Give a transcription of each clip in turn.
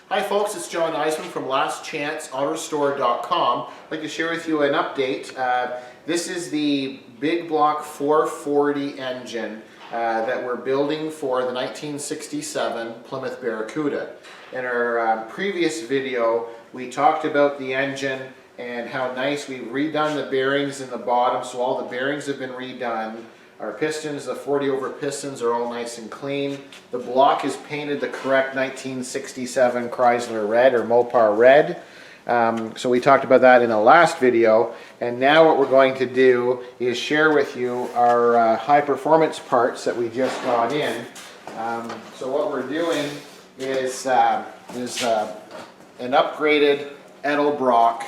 Hi folks, it's John Nizman from lastchanceautorestore.com. I'd like to share with you an update. This is the big block 440 engine that we're building for the 1967 Plymouth Barracuda. In our previous video, we talked about the engine and how nice we've redone the bearings in the bottom, so all the bearings have been redone. Our pistons, the 40 over pistons, are all nice and clean. The block is painted the correct 1967 Chrysler red or Mopar red. So we talked about that in the last video, and now what we're going to do is share with you our high performance parts that we just got in. So what we're doing is an upgraded Edelbrock.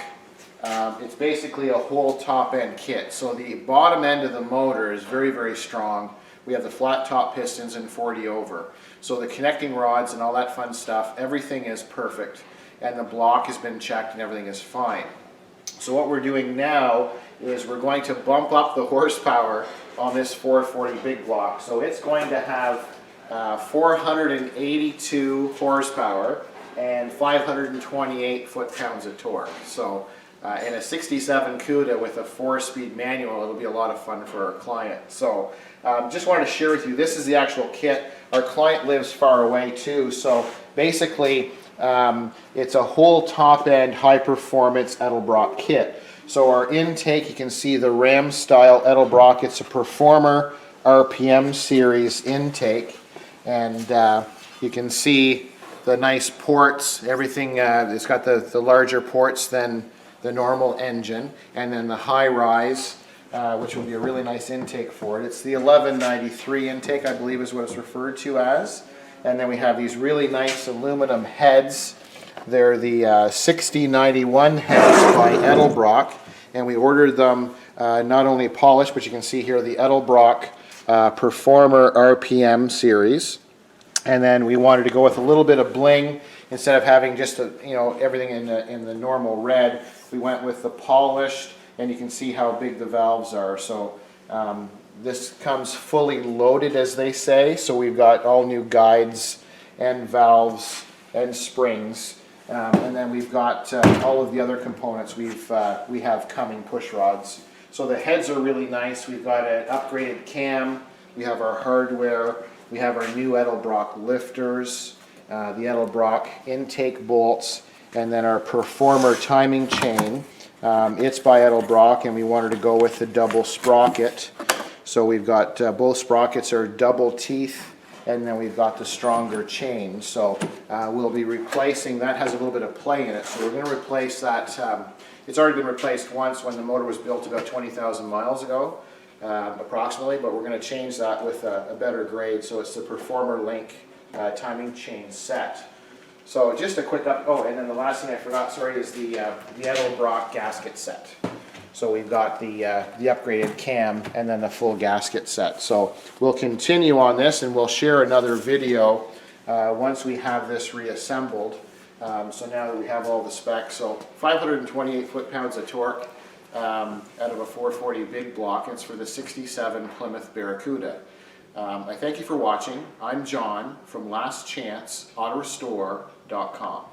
It's basically a whole top end kit. So the bottom end of the motor is very, very strong. We have the flat top pistons and 40 over. So the connecting rods and all that fun stuff, everything is perfect. And the block has been checked and everything is fine. So what we're doing now is we're going to bump up the horsepower on this 440 big block. So it's going to have 482 horsepower and 528 foot-pounds of torque. So in a 67 CUDA with a 4-speed manual, it'll be a lot of fun for our client. So just wanted to share with you, this is the actual kit. Our client lives far away too, so basically it's a whole top-end high-performance Edelbrock kit. So our intake, you can see the Ram style Edelbrock. It's a Performer RPM series intake, and you can see the nice ports, everything. It's got the larger ports than the normal engine, and then the high rise, which will be a really nice intake for it. It's the 1193 intake, I believe is what it's referred to as. And then we have these really nice aluminum heads. They're the 6091 heads by Edelbrock, and we ordered them not only polished, but you can see here the Edelbrock Performer RPM series. And then we wanted to go with a little bit of bling. Instead of having just everything in the normal red, we went with the polished, and you can see how big the valves are. So this comes fully loaded, as they say. So we've got all new guides and valves and springs, and then we've got all of the other components we have coming, push rods. So the heads are really nice. We've got an upgraded cam. We have our hardware. We have our new Edelbrock lifters. The Edelbrock intake bolts, and then our Performer timing chain. It's by Edelbrock, and we wanted to go with the double sprocket. So we've got both sprockets are double teeth, and then we've got the stronger chain. So we'll be replacing, that has a little bit of play in it, so we're going to replace that. It's already been replaced once when the motor was built about 20,000 miles ago, approximately, but we're going to change that with a better grade. So it's the Performer Link timing chain set. So just a quick and then the last thing I forgot, sorry, is the Edelbrock gasket set. So we've got the upgraded cam and then the full gasket set. So we'll continue on this, and we'll share another video once we have this reassembled. So now that we have all the specs, so 528 foot-pounds of torque out of a 440 big block. It's for the 67 Plymouth Barracuda. I thank you for watching. I'm John from lastchanceautorestore.com.